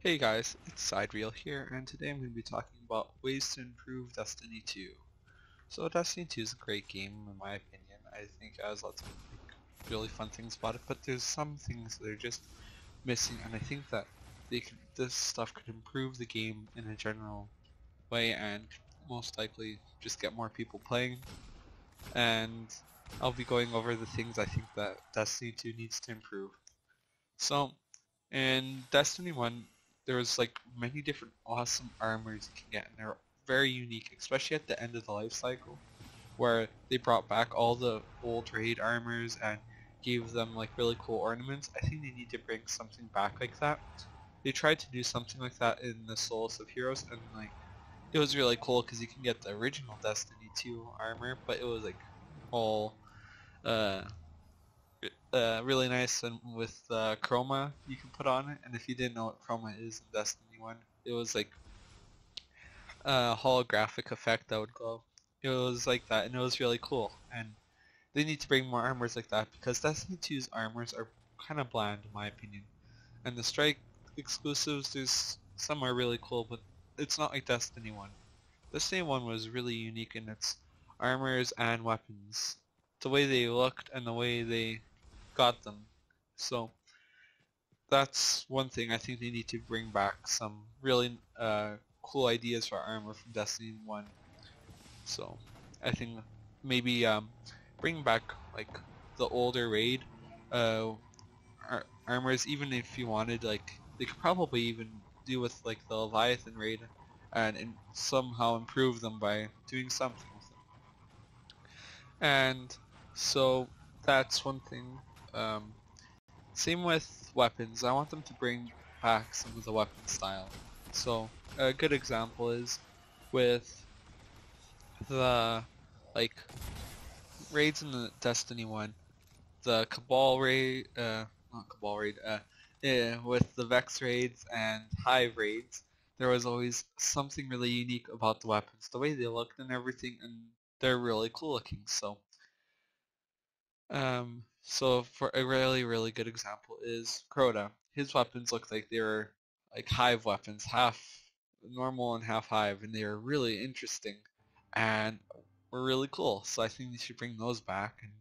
Hey guys, it's sidereal here, and today I'm going to be talking about ways to improve Destiny 2. So Destiny 2 is a great game in my opinion. I think it has lots of really fun things about it, but there's some things that are just missing, and I think that this stuff could improve the game in a general way, and most likely just get more people playing. And I'll be going over the things I think that Destiny 2 needs to improve. So in Destiny 1, there was like many different awesome armors you can get, and they're very unique, especially at the end of the life cycle, where they brought back all the old raid armors and gave them like really cool ornaments. I think they need to bring something back like that. They tried to do something like that in the Souls of Heroes, and like it was really cool because you can get the original Destiny 2 armor, but it was like all uh really nice and with chroma you can put on it. And if you didn't know what chroma is in Destiny 1, it was like a holographic effect that would glow. It was like that, and it was really cool. And they need to bring more armors like that because Destiny 2's armors are kind of bland in my opinion. And the Strike exclusives, there's some are really cool, but it's not like Destiny 1. Destiny 1 was really unique in its armors and weapons, the way they looked and the way they got them. So that's one thing I think they need to bring back some really cool ideas for armor from Destiny 1. So I think maybe bring back like the older raid uh, armors, even if you wanted. Like they could probably even do with like the Leviathan raid and somehow improve them by doing something with them. And so that's one thing. Um, Same with weapons. I want them to bring back some of the weapon style. So a good example is with the like raids in the Destiny 1, the Cabal raid, not Cabal raid, yeah, with the Vex raids and Hive raids, there was always something really unique about the weapons, the way they looked and everything, and they're really cool looking. So for a really good example is Crota. His weapons look like they were like hive weapons, half normal and half hive, and they were really interesting and were really cool. So I think they should bring those back. And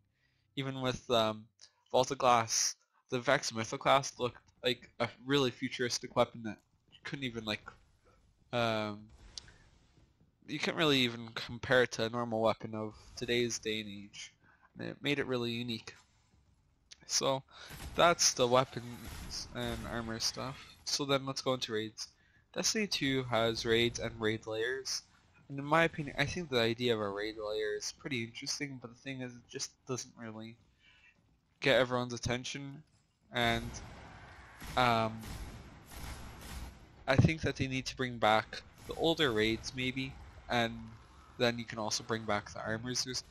even with Vault of Glass, the Vex Mythoclast looked like a really futuristic weapon that you couldn't even like um, you can't really even compare it to a normal weapon of today's day and age. And it made it really unique. So that's the weapons and armor stuff. So then let's go into raids. Destiny 2 has raids and raid layers. And in my opinion, I think the idea of a raid layer is pretty interesting, but the thing is it just doesn't really get everyone's attention. And um, I think that they need to bring back the older raids maybe, and then you can also bring back the armors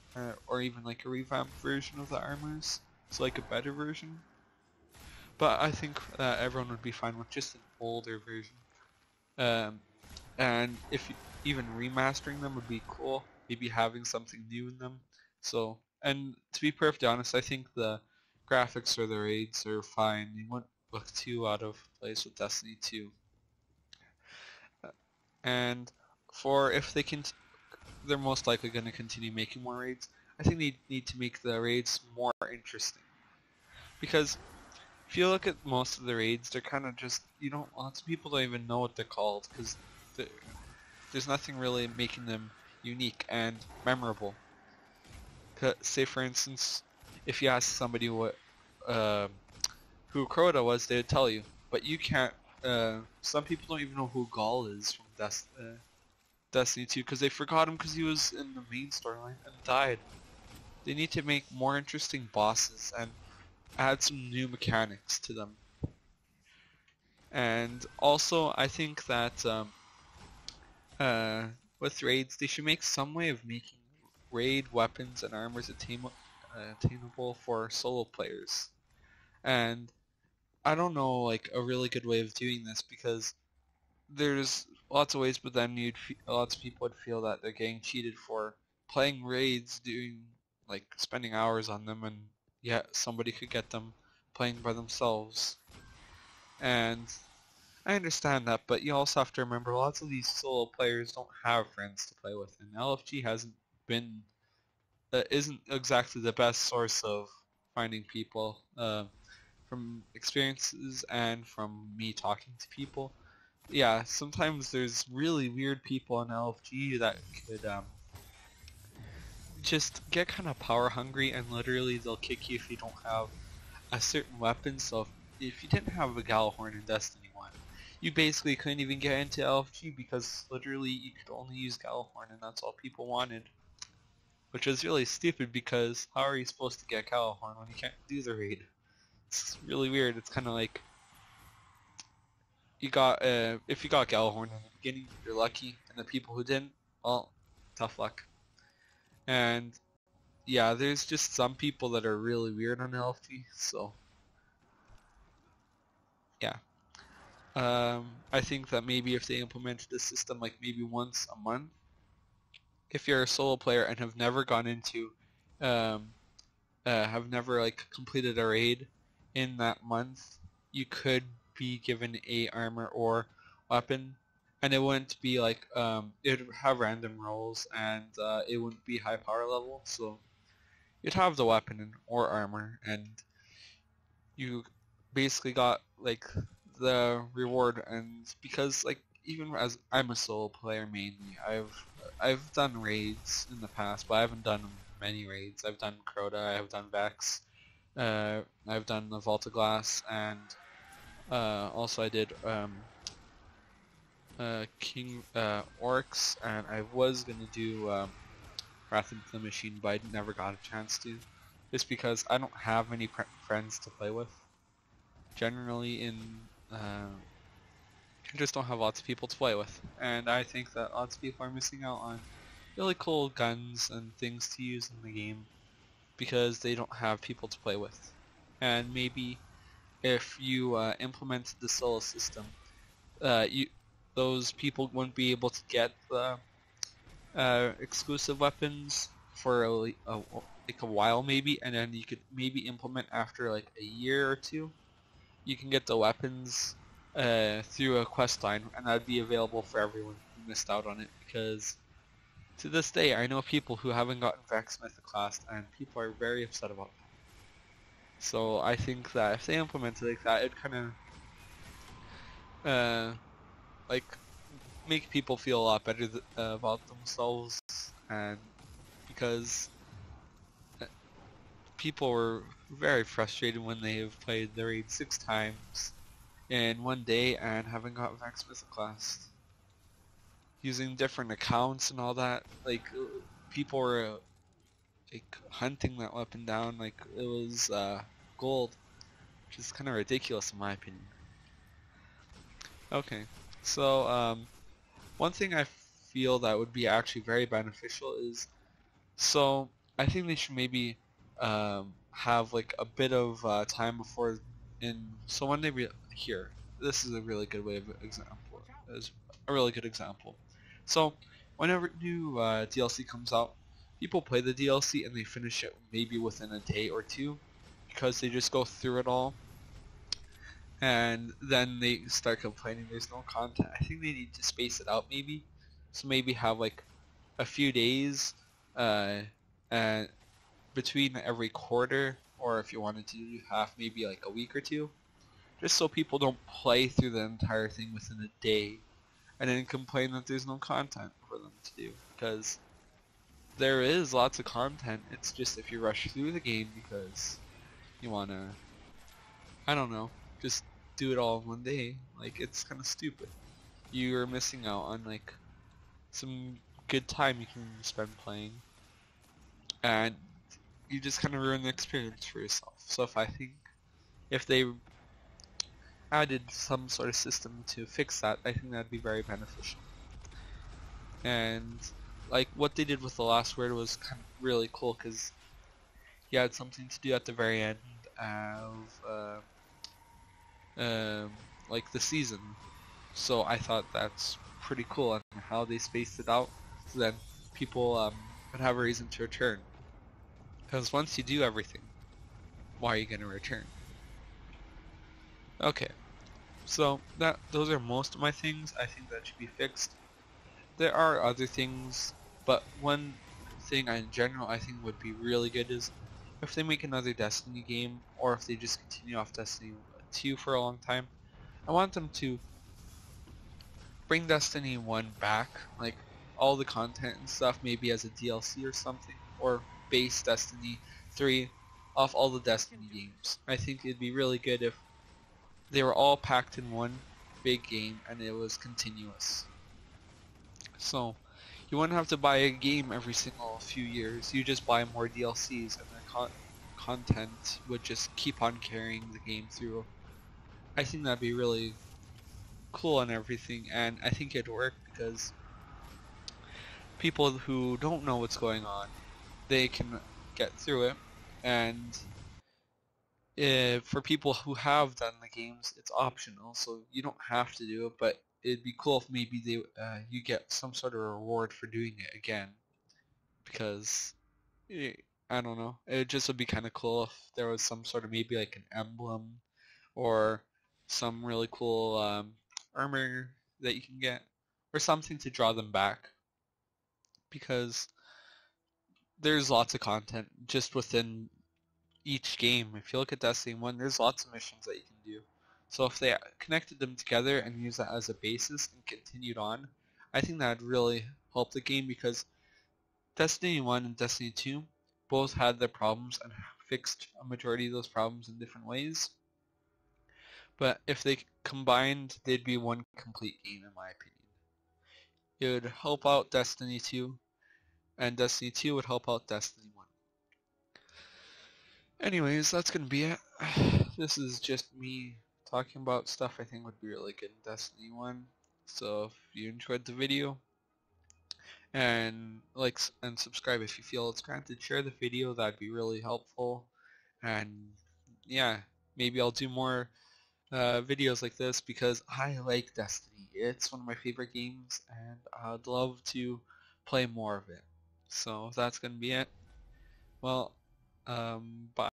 or even like a revamped version of the armors. So like a better version. But I think everyone would be fine with just an older version. Um, and if even remastering them would be cool, maybe having something new in them. So, and to be perfectly honest, I think the graphics for the raids are fine. They wouldn't look too out of place with Destiny 2. And for if they can, they're most likely going to continue making more raids. I think they need to make the raids more interesting because if you look at most of the raids, they're kind of just, you don't, lots of people don't even know what they're called because there's nothing really making them unique and memorable. Say for instance, if you ask somebody what um who Crota was, they would tell you, but you can't. Some people don't even know who Gaul is from Destiny 2 because they forgot him because he was in the main storyline and died. They need to make more interesting bosses and add some new mechanics to them. And also, I think that uh, with raids, they should make some way of making raid weapons and armors attainable for solo players. And I don't know like a really good way of doing this because there's lots of ways, but then lots of people would feel that they're getting cheated for playing raids, doing like spending hours on them, and yeah, somebody could get them playing by themselves. And I understand that, but you also have to remember lots of these solo players don't have friends to play with, and LFG hasn't been isn't exactly the best source of finding people from experiences and from me talking to people. Yeah, sometimes there's really weird people in LFG that could just get kind of power hungry, and literally they'll kick you if you don't have a certain weapon. So if you didn't have a Gallahorn in Destiny 1, you basically couldn't even get into LFG because literally you could only use Gallahorn and that's all people wanted. Which is really stupid because how are you supposed to get Gallahorn when you can't do the raid? It's really weird. It's kind of like you got if you got Gallahorn in the beginning, you're lucky, and the people who didn't, well, tough luck. And yeah, there's just some people that are really weird on LFG, so yeah. I think that maybe if they implemented a system like maybe once a month, if you're a solo player and have never gone into, um, have never like completed a raid in that month, you could be given a armor or weapon, and it wouldn't be like it would have random rolls, and it wouldn't be high power level, so you'd have the weapon or armor, and you basically got like the reward. And because like even as I'm a solo player mainly, I've done raids in the past, but I haven't done many raids. I've done Crota, I've done Vex, I've done the Vault of Glass, and also I did King Orcs, and I was gonna do Wrath of the Machine, but I never got a chance to, just because I don't have many friends to play with. Generally in I just don't have lots of people to play with, and I think that lots of people are missing out on really cool guns and things to use in the game because they don't have people to play with. And maybe if you implemented the solo system, you those people wouldn't be able to get the exclusive weapons for like a while maybe, and then you could maybe implement after like a year or two. You can get the weapons through a quest line, and that'd be available for everyone who missed out on it, because to this day I know people who haven't gotten Vex Mythoclast, and people are very upset about that. So I think that if they implement it like that, it'd kind of like make people feel a lot better about themselves, and because people were very frustrated when they have played the raid 6 times in one day and haven't got Vex Mythoclast. Using different accounts and all that, like people were like hunting that weapon down like it was gold, which is kind of ridiculous in my opinion. Okay, so one thing I feel that would be actually very beneficial is, so I think they should maybe have like a bit of time before so when they here, this is a really good way of example, is a really good example. So whenever new DLC comes out, people play the DLC and they finish it maybe within a day or two because they just go through it all, and then they start complaining there's no content. I think they need to space it out maybe, so maybe have like a few days and between every quarter, or if you wanted to do half, maybe like a week or two, just so people don't play through the entire thing within a day and then complain that there's no content for them to do, because there is lots of content. It's just if you rush through the game because you wanna, I don't know, just do it all in one day, like it's kind of stupid. You're missing out on like some good time you can spend playing, and you just kind of ruin the experience for yourself. So if I think if they added some sort of system to fix that, I think that'd be very beneficial. And like what they did with the last word was kind of really cool, because you had something to do at the very end of like the season. So I thought that's pretty cool, and how they spaced it out so then people would have a reason to return. Because once you do everything, why are you going to return? Okay, So those are most of my things. I think that should be fixed. There are other things, but one thing in general I think would be really good is if they make another Destiny game, or if they just continue off Destiny 2 for a long time. I want them to bring Destiny 1 back, like all the content and stuff, maybe as a DLC or something, or base Destiny 3 off all the Destiny games. I think it'd be really good if they were all packed in one big game and it was continuous. So you wouldn't have to buy a game every single few years. You just buy more DLCs and the content would just keep on carrying the game through. I think that'd be really cool and everything, and I think it'd work because people who don't know what's going on, they can get through it, and for people who have done the games, it's optional, so you don't have to do it, but it'd be cool if maybe you get some sort of reward for doing it again, because I don't know, it just would be kind of cool if there was some sort of maybe like an emblem or some really cool armor that you can get or something to draw them back, because there's lots of content just within each game. If you look at Destiny 1, there's lots of missions that you can do. So if they connected them together and used that as a basis and continued on, I think that would really help the game, because Destiny 1 and Destiny 2 both had their problems and fixed a majority of those problems in different ways. But if they combined, they'd be one complete game in my opinion. It would help out Destiny 2, and Destiny 2 would help out Destiny 1. Anyways, that's gonna be it. This is just me talking about stuff I think would be really good in Destiny 1. So if you enjoyed the video, and like and subscribe if you feel it's granted, share the video, that'd be really helpful. And yeah, maybe I'll do more videos like this because I like Destiny. It's one of my favorite games and I'd love to play more of it. So that's gonna be it. Well, bye.